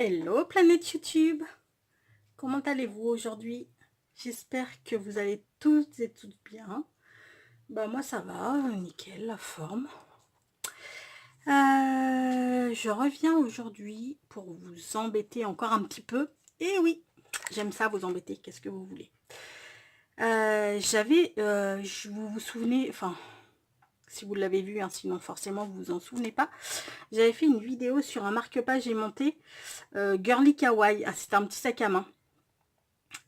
Hello planète YouTube, comment allez-vous aujourd'hui? J'espère que vous allez toutes et toutes bien. Bah moi ça va, nickel, la forme. Je reviens aujourd'hui pour vous embêter encore un petit peu. Et oui, j'aime ça vous embêter, qu'est-ce que vous voulez. Vous vous souvenez, enfin, si vous l'avez vu, hein, sinon forcément vous vous en souvenez pas. J'avais fait une vidéo sur un marque-page aimanté Girly Kawaii. Ah, c'était un petit sac à main.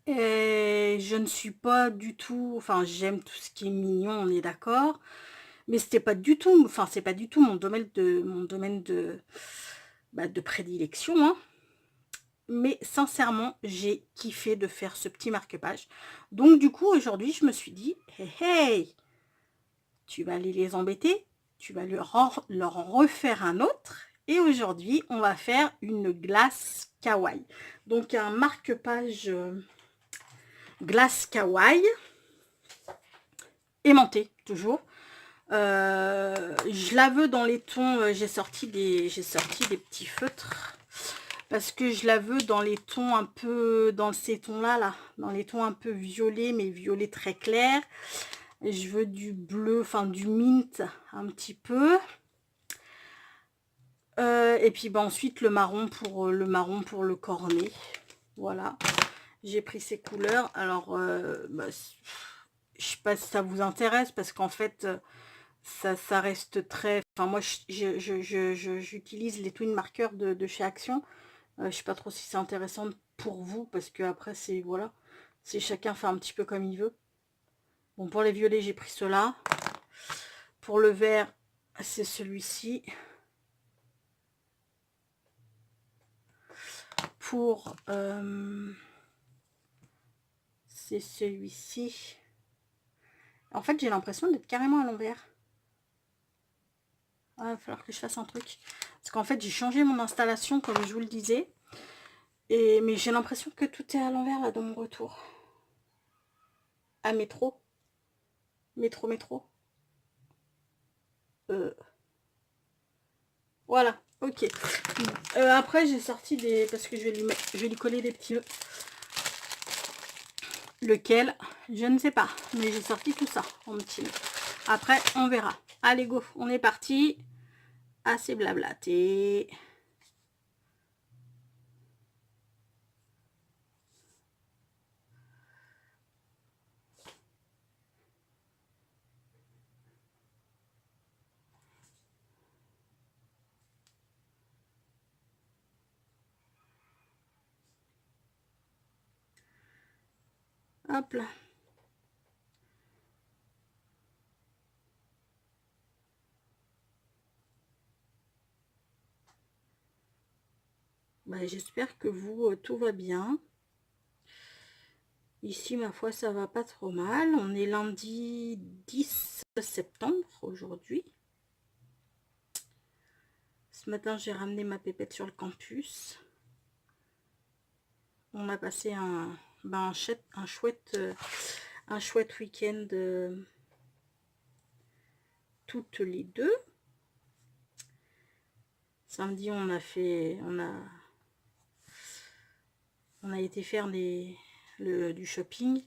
Et je ne suis pas du tout, enfin j'aime tout ce qui est mignon, on est d'accord, mais c'était pas du tout, enfin c'est pas du tout mon domaine de prédilection, hein. Mais sincèrement j'ai kiffé de faire ce petit marque-page. Donc du coup aujourd'hui je me suis dit, hey, hey, tu vas aller les embêter, tu vas leur en refaire un autre. Et aujourd'hui on va faire une glace kawaii. Donc un marque-page glace kawaii aimanté toujours. Je la veux dans les tons, j'ai sorti des petits feutres parce que je la veux dans les tons un peu, dans ces tons là, dans les tons un peu violets, mais violet très clair. Je veux du bleu, enfin du mint un petit peu. Et puis bah, ensuite le marron pour le cornet. Voilà, j'ai pris ces couleurs. Alors bah, je sais pas si ça vous intéresse parce qu'en fait ça reste très, enfin moi j'utilise les twin markers de chez Action. Je sais pas trop si c'est intéressant pour vous parce que après c'est, voilà, c'est chacun fait un petit peu comme il veut. Bon, pour les violets j'ai pris cela, pour le vert c'est celui-ci, pour c'est celui-ci. En fait j'ai l'impression d'être carrément à l'envers. Ah, il va falloir que je fasse un truc parce qu'en fait j'ai changé mon installation comme je vous le disais, mais j'ai l'impression que tout est à l'envers là dans mon retour. À métro. Métro. Voilà, ok. Après, j'ai sorti des... Parce que je vais lui coller des petits... Lequel? Je ne sais pas. Mais j'ai sorti tout ça en petit nœud. Après, on verra. Allez, go, on est parti. Assez blablaté. Hop là. Bah, j'espère que vous, tout va bien. Ici, ma foi, ça va pas trop mal. On est lundi 10 septembre aujourd'hui. Ce matin, j'ai ramené ma pépette sur le campus. On a passé un chouette week-end toutes les deux. Samedi, on a été faire du shopping,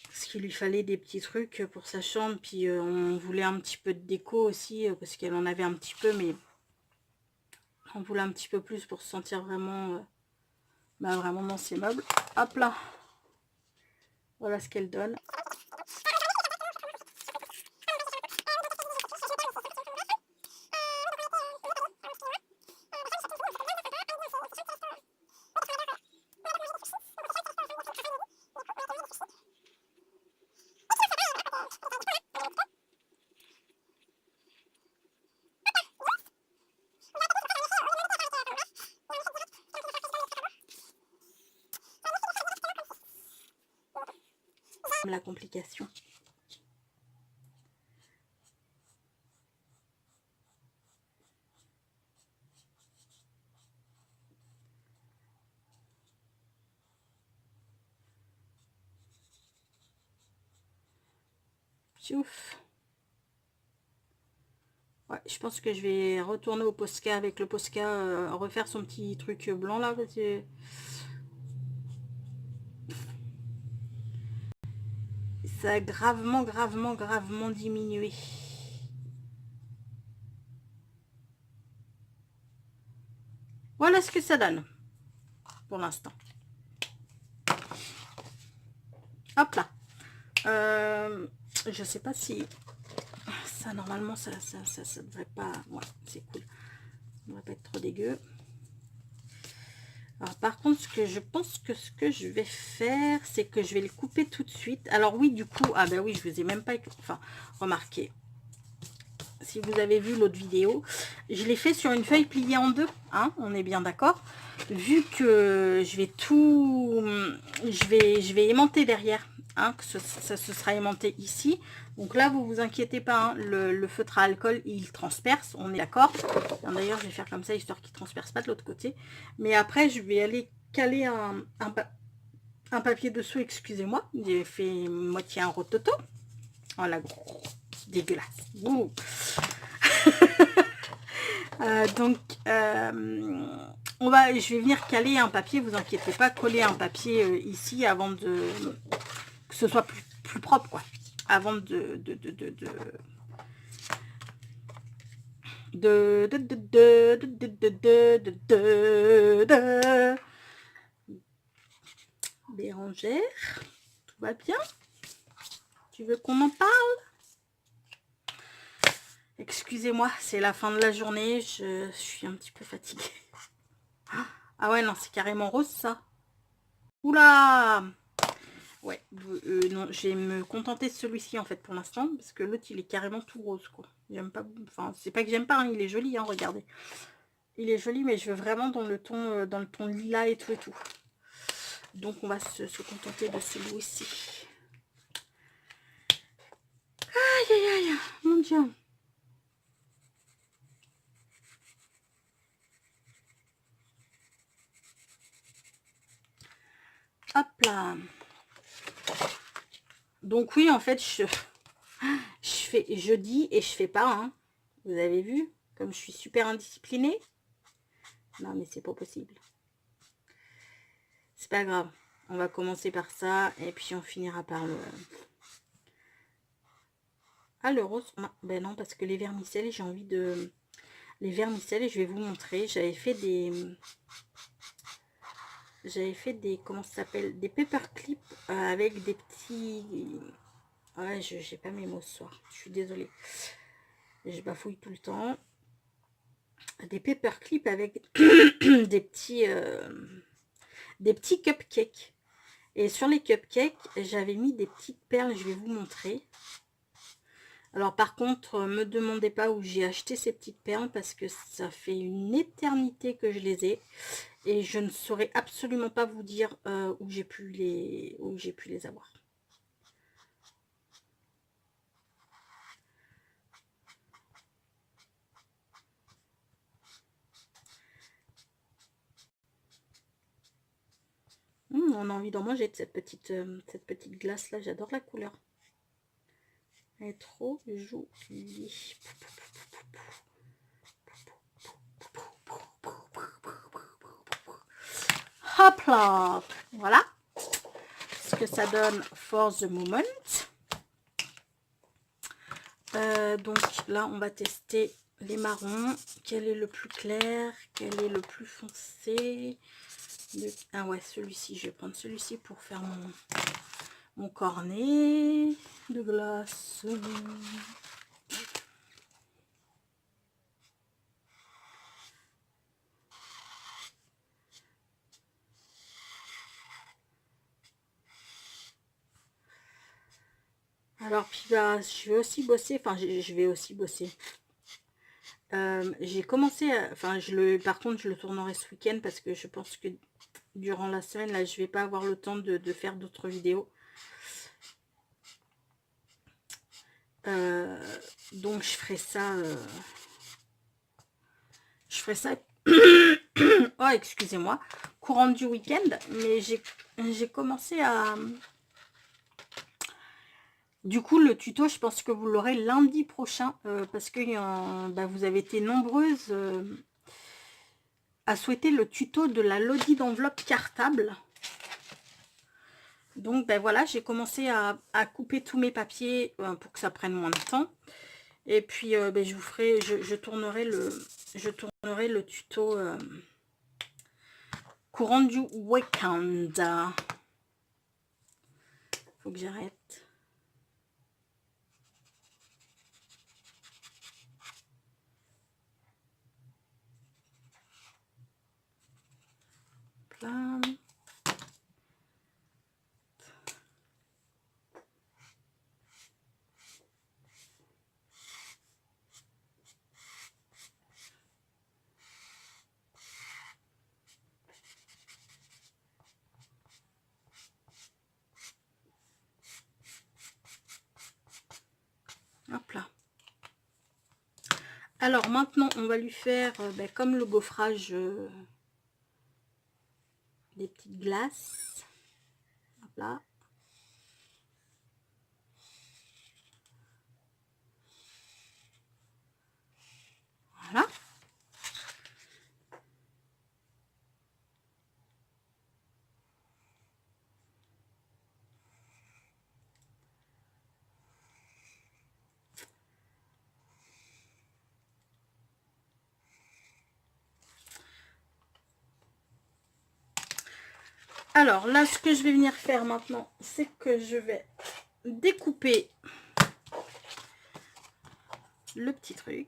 parce qu'il lui fallait des petits trucs pour sa chambre, puis on voulait un petit peu de déco aussi, parce qu'elle en avait un petit peu, mais on voulait un petit peu plus pour se sentir vraiment, vraiment dans ses meubles. Hop là, voilà ce qu'elle donne. La complication. Piouf. Ouais, je pense que je vais retourner au Posca avec le Posca, refaire son petit truc blanc là. Parce que ça a gravement, gravement, gravement diminué. Voilà ce que ça donne pour l'instant. Hop là. Je sais pas si ça, normalement, ça devrait pas... Ouais, c'est cool. Ça devrait pas être trop dégueu. Alors, par contre, je pense que ce que je vais faire, c'est que je vais le couper tout de suite. Alors oui, du coup... Ah ben oui, je vous ai même pas... Enfin, remarqué. Si vous avez vu l'autre vidéo, je l'ai fait sur une feuille pliée en deux. Hein, on est bien d'accord. Vu que je vais tout... Je vais aimanter derrière. Hein, que ça se sera aimanté ici. Donc là, vous vous inquiétez pas, hein, le feutre à alcool, il transperce, on est d'accord. D'ailleurs, je vais faire comme ça, histoire qu'il ne transperce pas de l'autre côté. Mais après, je vais aller caler un papier dessous, excusez-moi. J'ai fait moitié un rototo. Voilà, dégueulasse. Donc, je vais venir caler un papier, vous inquiétez pas, coller un papier ici avant de... que ce soit plus propre, quoi. Avant Bérangère, tout va bien? Tu veux qu'on en parle? Excusez-moi, c'est la fin de la journée, je suis un petit peu fatiguée. Ah ouais, non, c'est carrément rose, ça. Oula! Ouais, non, je vais me contenter de celui-ci, en fait, pour l'instant, parce que l'autre, il est carrément tout rose, quoi. J'aime pas, enfin, c'est pas que j'aime pas, hein, il est joli, hein, regardez. Il est joli, mais je veux vraiment dans le ton lilas et tout et tout. Donc, on va se contenter de celui-ci. Aïe, aïe, aïe, mon Dieu. Hop là. Donc oui, en fait, je dis et je fais pas. Hein. Vous avez vu, comme je suis super indisciplinée. Non, mais c'est pas possible. C'est pas grave. On va commencer par ça et puis on finira par le... Ah, le rose. Ben non, parce que les vermicelles, j'ai envie de... Les vermicelles, je vais vous montrer. J'avais fait des... comment ça s'appelle? Des paperclips avec des petits... Ouais, je n'ai pas mes mots ce soir. Je suis désolée. Je bafouille tout le temps. Des paperclips avec des petits cupcakes. Et sur les cupcakes, j'avais mis des petites perles. Je vais vous montrer. Alors par contre, me demandez pas où j'ai acheté ces petites perles parce que ça fait une éternité que je les ai. Et je ne saurais absolument pas vous dire où j'ai pu les avoir. On a envie d'en manger de cette petite glace là. J'adore la couleur. Elle est trop jolie. Hop là. Voilà ce que ça donne for the moment. Donc là, on va tester les marrons. Quel est le plus clair? Quel est le plus foncé? Ah ouais, celui-ci. Je vais prendre celui-ci pour faire mon cornet de glace. Alors, puis bah, je vais aussi bosser. Enfin, je vais aussi bosser. J'ai commencé à... Enfin, par contre, je le tournerai ce week-end parce que je pense que durant la semaine, là, je vais pas avoir le temps de faire d'autres vidéos. Donc, je ferai ça... Je ferai ça... Oh, excusez-moi. Courant du week-end. Mais j'ai commencé à Du coup, le tuto, je pense que vous l'aurez lundi prochain, parce que vous avez été nombreuses à souhaiter le tuto de la Lodi d'enveloppe cartable. Donc, ben voilà, j'ai commencé à couper tous mes papiers pour que ça prenne moins de temps. Et puis, je vous ferai, je tournerai le tuto courant du week-end. Faut que j'arrête. Là. Hop là. Alors maintenant, on va lui faire comme le gaufrage, des petites glaces. Hop là. Voilà. Alors là, ce que je vais venir faire maintenant, c'est que je vais découper le petit truc.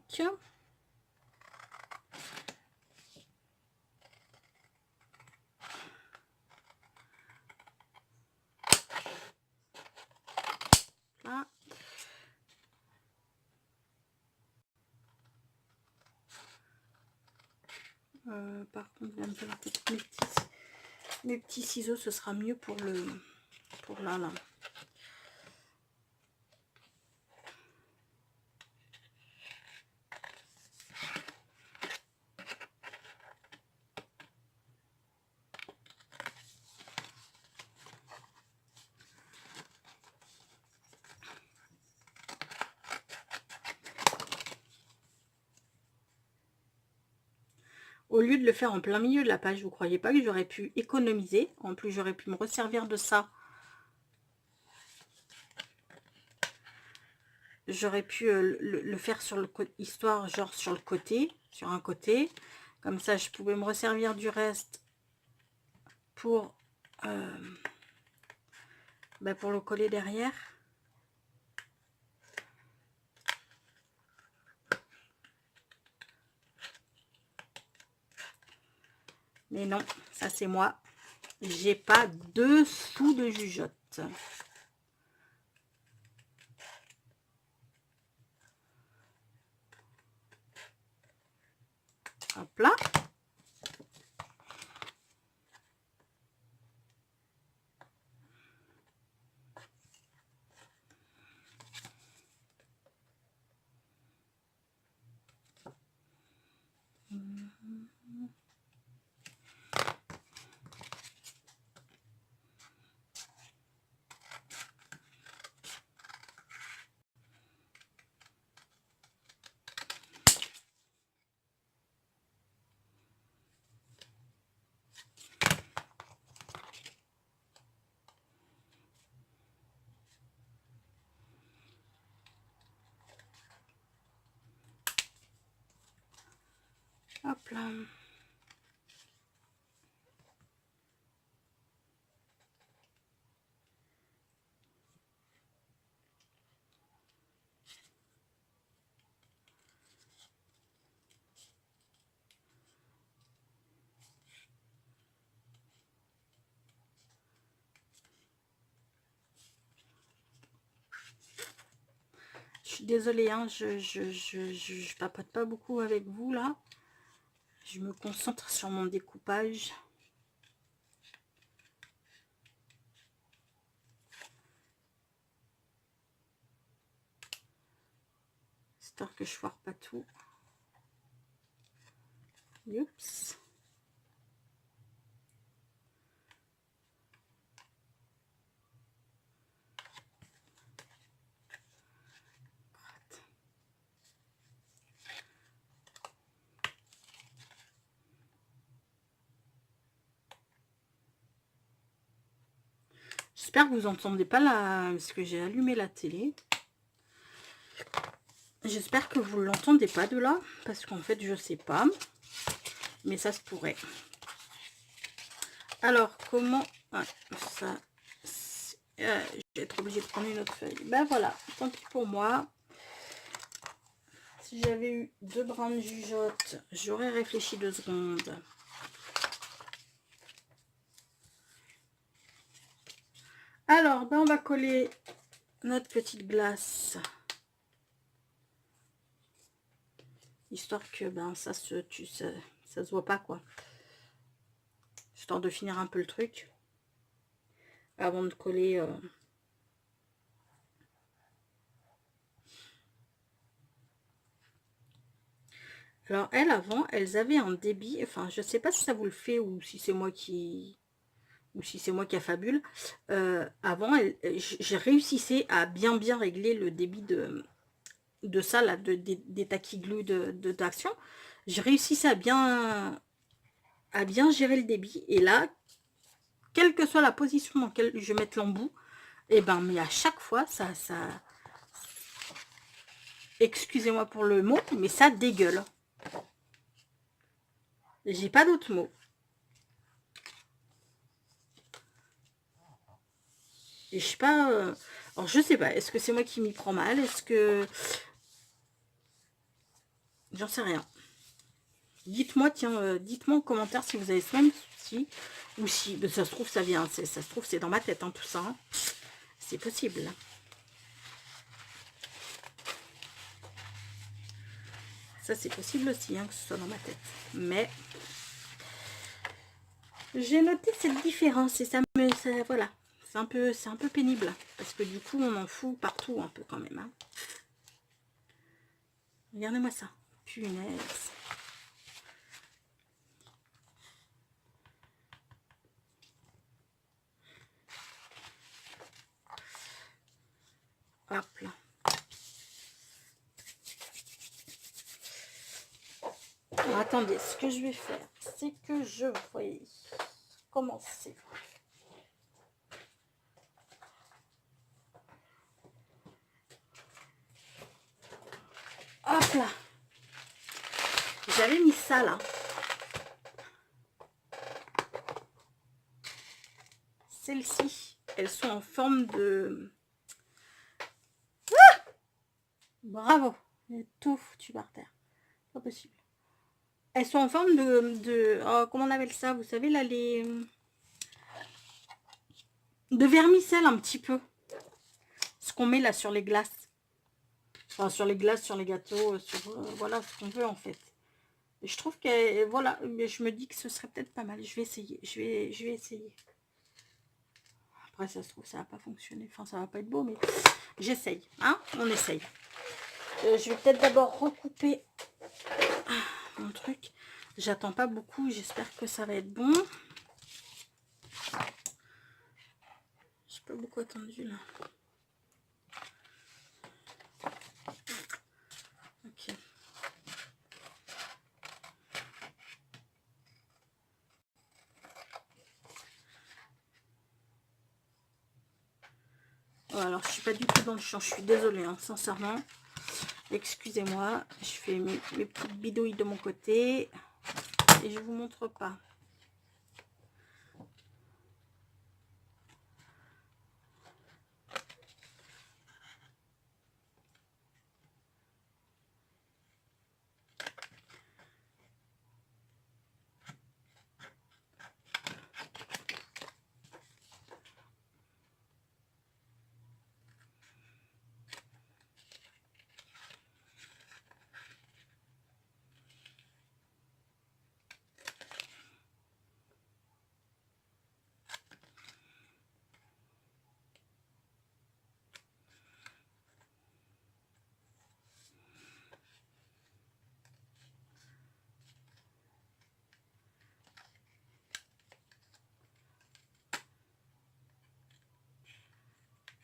Là. Par contre, il va me falloir peut-être mes petits ciseaux, ce sera mieux pour là. Au lieu de le faire en plein milieu de la page, vous croyez pas que j'aurais pu économiser? En plus, j'aurais pu me resservir de ça. J'aurais pu le faire sur le côté, histoire genre sur le côté, sur un côté. Comme ça, je pouvais me resservir du reste pour le coller derrière. Mais non, ça c'est moi. J'ai pas 2 sous de jugeote. Hop là. Hop là. Je suis désolée, hein, je papote pas beaucoup avec vous là. Je me concentre sur mon découpage. Histoire que je foire pas tout. Oups. J'espère que vous entendez pas la... Parce que j'ai allumé la télé. J'espère que vous l'entendez pas de là. Parce qu'en fait, je sais pas. Mais ça se pourrait. Alors, comment... Ouais, ça... je vais être obligée de prendre une autre feuille. Ben voilà, tant pis pour moi. Si j'avais eu 2 brins de jugeote, j'aurais réfléchi 2 secondes. Alors, ben on va coller notre petite glace. Histoire que ben ça se voit pas quoi. Histoire de finir un peu le truc. Avant de coller... Alors, avant, elles avaient un débit, enfin, je sais pas si ça vous le fait ou si c'est moi qui affabule. Avant, j'ai réussissé à bien régler le débit de ça, là, des taquiglues d'action. J'ai réussi à bien gérer le débit. Et là, quelle que soit la position dans laquelle je mette l'embout, et ben, mais à chaque fois, ça excusez-moi pour le mot, mais ça dégueule. J'ai pas d'autre mot. Et je sais pas... alors, je sais pas. Est-ce que c'est moi qui m'y prends mal? Est-ce que... J'en sais rien. Dites-moi, tiens, dites-moi en commentaire si vous avez ce même souci. Ou si... Ben, ça se trouve, ça vient. Ça se trouve, c'est dans ma tête, hein, tout ça. Hein. C'est possible. Ça, c'est possible aussi, hein, que ce soit dans ma tête. Mais... j'ai noté cette différence et ça me... voilà. C'est un peu pénible. Parce que du coup, on en fout partout un peu quand même. Hein. Regardez-moi ça. Punaise. Hop là. Alors, attendez, ce que je vais faire, c'est que je vais commencer. Hop là. J'avais mis ça là. Celles-ci, elles sont en forme de... Ah, bravo. J'ai tout foutu par terre. Pas possible. Elles sont en forme de oh, comment on appelle ça? Vous savez là, les... de vermicelle un petit peu. Ce qu'on met là sur les glaces. Enfin, sur les glaces, sur les gâteaux, sur... voilà ce qu'on veut en fait. Et je trouve que... voilà, mais je me dis que ce serait peut-être pas mal. Je vais essayer. Je vais essayer. Après, ça se trouve, ça va pas fonctionner. Enfin, ça va pas être beau, mais j'essaye. Hein, on essaye. Je vais peut-être d'abord recouper mon truc. J'attends pas beaucoup. J'espère que ça va être bon. J'ai pas beaucoup attendu là. Ok. Oh, alors, je suis pas du tout dans le champ. Je suis désolée, hein, sincèrement. Excusez-moi. Je fais mes petites bidouilles de mon côté. Et je vous montre pas.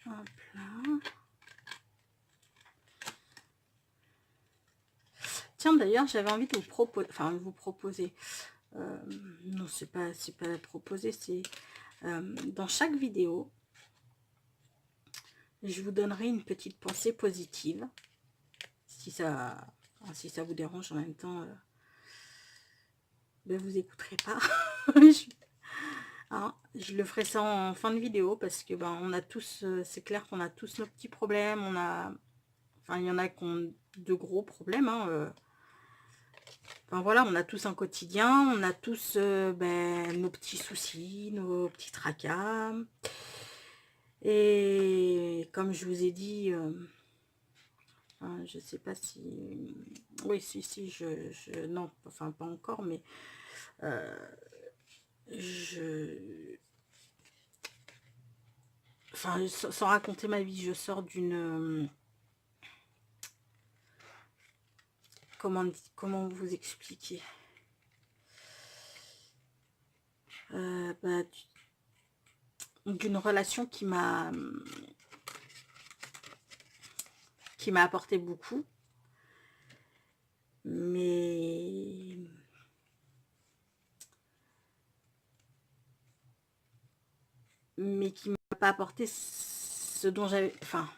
Hop là. Tiens, d'ailleurs, j'avais envie de vous proposer, enfin, non, c'est pas proposer, c'est dans chaque vidéo, Je vous donnerai une petite pensée positive. Si ça vous dérange en même temps, ben vous écouterez pas. Je le ferai ça en fin de vidéo parce que ben on a tous, c'est clair qu'on a tous nos petits problèmes. Il y en a qui ont de gros problèmes. Enfin voilà, on a tous un quotidien, on a tous nos petits soucis, nos petits tracas. Et comme je vous ai dit, je sais pas si... Oui, si, non, enfin pas encore, mais Enfin, sans raconter ma vie, je sors d'une... Comment vous expliquer d'une relation qui m'a apporté beaucoup, mais qui m'a pas apporté ce dont j'avais... Enfin,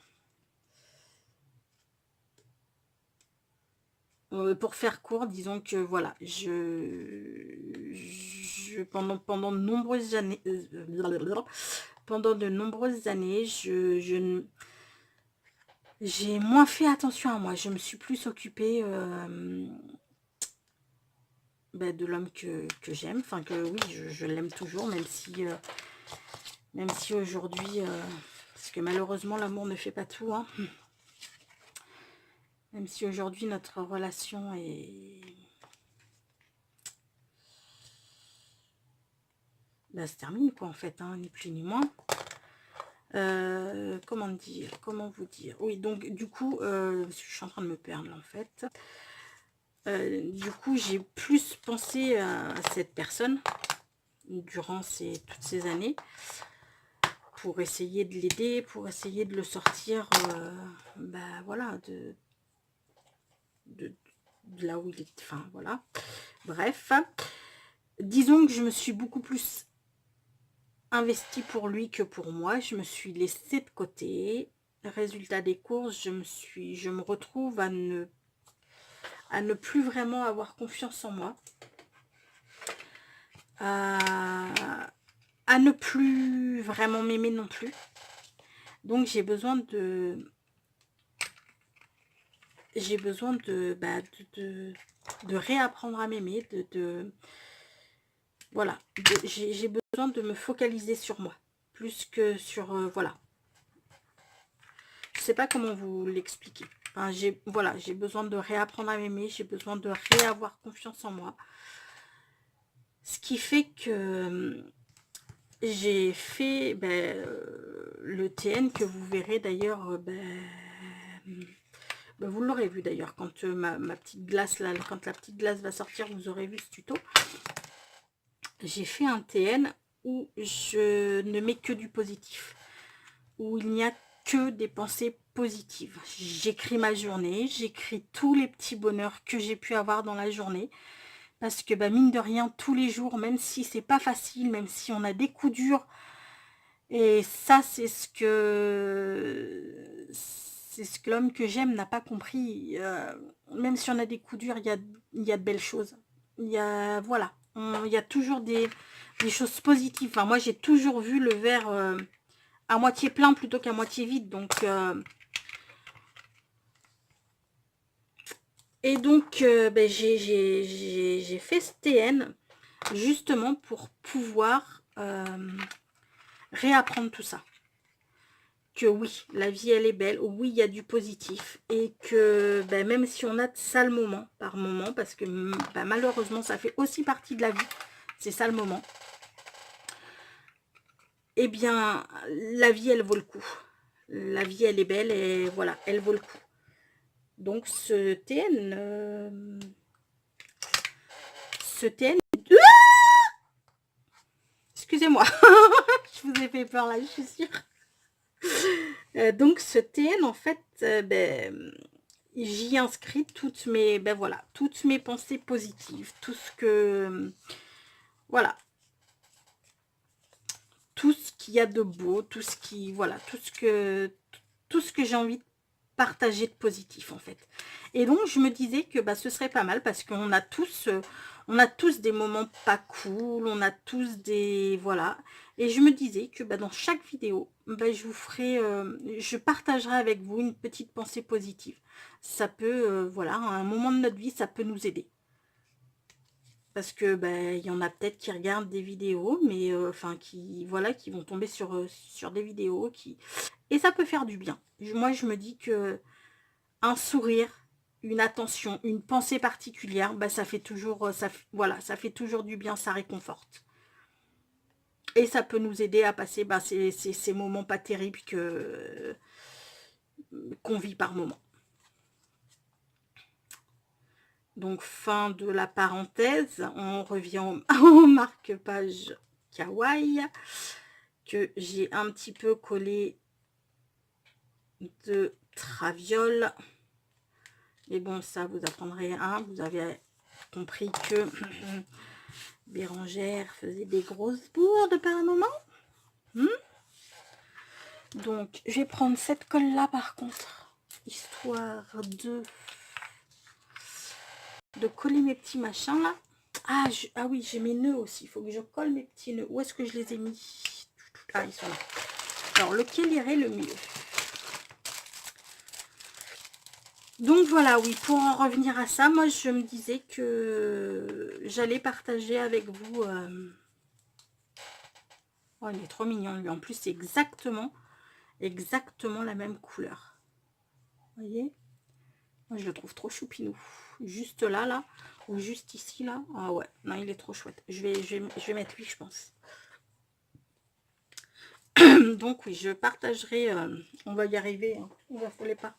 pour faire court, disons que voilà, pendant de nombreuses années, j'ai moins fait attention à moi. Je me suis plus occupée de l'homme que j'aime. Enfin que oui, je l'aime toujours, même si aujourd'hui, parce que malheureusement l'amour ne fait pas tout, hein. Même si aujourd'hui notre relation se termine quoi en fait, hein, ni plus ni moins. Comment vous dire, oui, donc du coup je suis en train de me perdre là, en fait. Du coup j'ai plus pensé à cette personne durant toutes ces années pour essayer de l'aider, pour essayer de le sortir voilà de là où il est, enfin voilà, bref, disons que je me suis beaucoup plus investi pour lui que pour moi. Je me suis laissée de côté. Résultat des courses, je me retrouve à ne plus vraiment avoir confiance en moi, à ne plus vraiment m'aimer non plus. Donc j'ai besoin de réapprendre à m'aimer, voilà, j'ai besoin de me focaliser sur moi plus que sur voilà, je sais pas comment vous l'expliquer. Enfin, j'ai besoin de réapprendre à m'aimer, j'ai besoin de réavoir confiance en moi, ce qui fait que j'ai fait le TN que vous verrez d'ailleurs, vous l'aurez vu d'ailleurs quand ma petite glace là, quand la petite glace va sortir, vous aurez vu ce tuto. J'ai fait un TN où je ne mets que du positif, où il n'y a que des pensées positives. J'écris ma journée, j'écris tous les petits bonheurs que j'ai pu avoir dans la journée, parce que mine de rien, tous les jours, même si c'est pas facile, même si on a des coups durs, et ça c'est ce que l'homme que j'aime n'a pas compris, même si on a des coups durs, il y a de belles choses, il y a voilà, il y a toujours des choses positives. Enfin, moi j'ai toujours vu le verre à moitié plein plutôt qu'à moitié vide, donc et donc j'ai fait ce TN justement pour pouvoir réapprendre tout ça, que oui, la vie elle est belle, oui il y a du positif, et que même si on a de sales moments par moment, parce que malheureusement ça fait aussi partie de la vie, ces sales moments, eh bien la vie elle vaut le coup, la vie elle est belle et voilà, elle vaut le coup. Donc ce TN excusez-moi, je vous ai fait peur là, je suis sûre. Donc ce TN en fait, j'y inscris toutes mes, voilà, toutes mes pensées positives, tout ce que, voilà, tout ce qu'il y a de beau, tout ce qui, voilà, tout ce que, tout ce que j'ai envie de partager de positif en fait. Et donc je me disais que bah, ce serait pas mal parce qu'on a tous des moments pas cool, on a tous des voilà. Et je me disais que bah, dans chaque vidéo, bah, je vous ferai, je partagerai avec vous une petite pensée positive. Ça peut, voilà, à un moment de notre vie, ça peut nous aider. Parce que bah, il y en a peut-être qui regardent des vidéos, mais enfin qui voilà, qui vont tomber sur des vidéos qui et ça peut faire du bien. Moi je me dis que un sourire, une attention, une pensée particulière, bah, ça fait toujours voilà, ça fait toujours du bien, ça réconforte. Et ça peut nous aider à passer bah, ces moments pas terribles qu'on vit par moment. Donc, fin de la parenthèse, on revient au marque-page kawaii que j'ai un petit peu collé de traviole. Mais bon, ça, vous apprendrez, hein, vous avez compris que Bérangère faisait des grosses bourdes par un moment. Donc, je vais prendre cette colle-là, par contre, histoire de coller mes petits machins, là. Ah, ah oui, j'ai mes nœuds aussi. Il faut que je colle mes petits nœuds. Où est-ce que je les ai mis? Ah, ils sont là. Alors, lequel irait le mieux? Donc, voilà, oui, pour en revenir à ça, moi, je me disais que j'allais partager avec vous... Oh, il est trop mignon, lui. En plus, c'est exactement la même couleur. Vous voyez? Moi, je le trouve trop choupinou. Juste là, ou juste ici, là. Ah ouais, non, il est trop chouette. Je vais mettre lui, je pense. Donc, oui, je partagerai... on va y arriver, hein. On va affoler pas.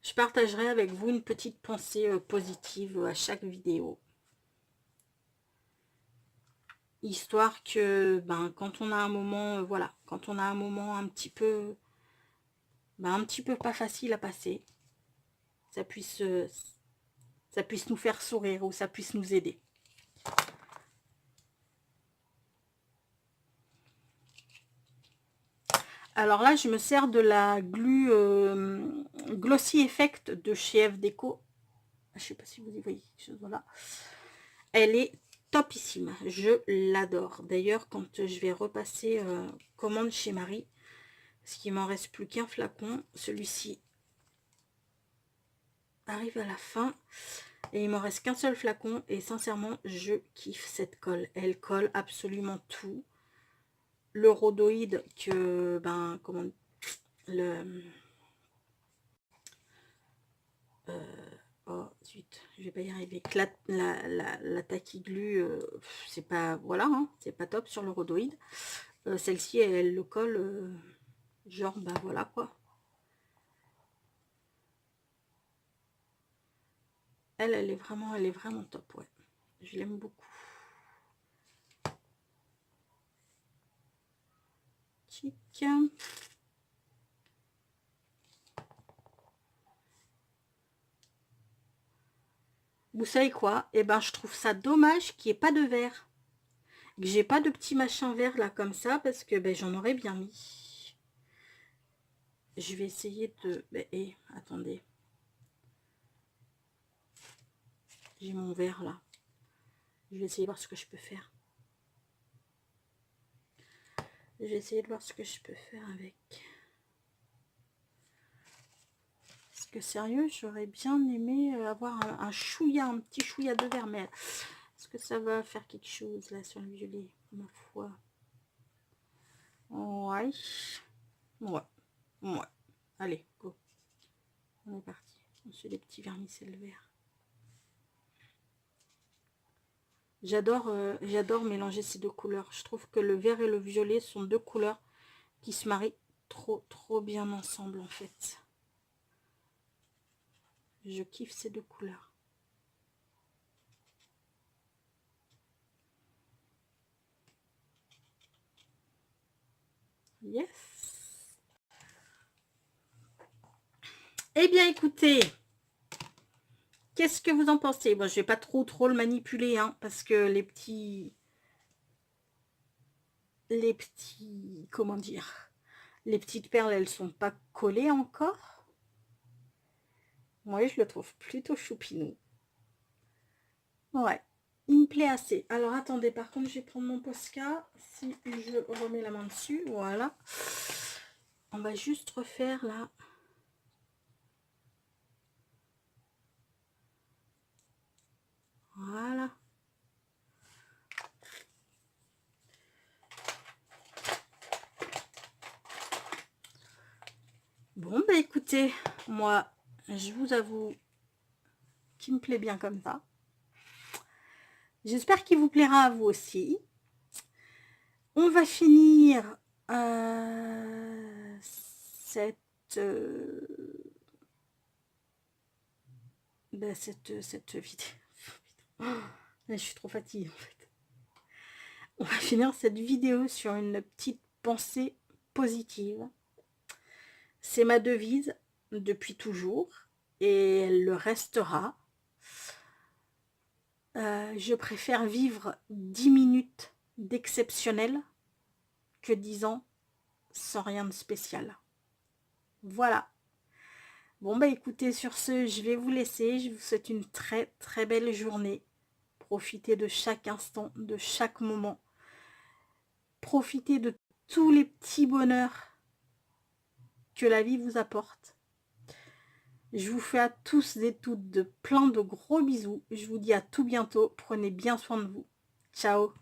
Je partagerai avec vous une petite pensée positive à chaque vidéo. Histoire que, ben, quand on a un moment, voilà, quand on a un moment un petit peu pas facile à passer, ça puisse nous faire sourire ou ça puisse nous aider. Alors là, je me sers de la glu Glossy Effect de chez F Déco. Je ne sais pas si vous y voyez quelque chose, voilà. Elle est topissime, je l'adore. D'ailleurs, quand je vais repasser commande chez Marie, parce qu'il m'en reste plus qu'un flacon, celui-ci arrive à la fin. Et il m'en reste qu'un seul flacon et sincèrement, je kiffe cette colle. Elle colle absolument tout. Le rhodoïde que, ben, comment, oh, zut, je vais pas y arriver. La Tacky-Glu, c'est pas, voilà, hein, c'est pas top sur le rhodoïde. Celle-ci, elle le colle, genre, bah voilà quoi. Elle est vraiment top, ouais. Je l'aime beaucoup. Tic. Vous savez quoi? Eh ben, je trouve ça dommage qu'il n'y ait pas de verre. Que j'ai pas de petit machin vert là comme ça, parce que ben, j'en aurais bien mis. Je vais essayer de... Ben, attendez. J'ai mon verre là. Je vais essayer de voir ce que je peux faire. Je vais essayer de voir ce que je peux faire avec. Parce que sérieux, j'aurais bien aimé avoir un chouïa, un petit chouïa de verre. Mais est-ce que ça va faire quelque chose là sur le violet? Ma foi. Ouais. Ouais. Ouais. Allez, go. On est parti. On se fait des petits vermicelles verts. J'adore mélanger ces deux couleurs. Je trouve que le vert et le violet sont deux couleurs qui se marient trop bien ensemble en fait. Je kiffe ces deux couleurs. Yes. Eh bien écoutez, qu'est-ce que vous en pensez? Bon, je vais pas trop le manipuler, hein, parce que les petits, comment dire, Les petites perles, elles sont pas collées encore. Oui, je le trouve plutôt choupinou. Ouais, il me plaît assez. Alors, attendez, par contre, je vais prendre mon Posca. Si je remets la main dessus, voilà. On va juste refaire là. Voilà. Bon, bah écoutez, moi, je vous avoue qu'il me plaît bien comme ça. J'espère qu'il vous plaira à vous aussi. On va finir cette vidéo. Je suis trop fatiguée en fait. On va finir cette vidéo sur une petite pensée positive. C'est ma devise depuis toujours et elle le restera. Je préfère vivre 10 minutes d'exceptionnel que 10 ans sans rien de spécial. Voilà. Bon bah écoutez, sur ce, je vais vous laisser. Je vous souhaite une très très belle journée. Profitez de chaque instant, de chaque moment. Profitez de tous les petits bonheurs que la vie vous apporte. Je vous fais à tous et toutes de plein de gros bisous. Je vous dis à tout bientôt. Prenez bien soin de vous. Ciao.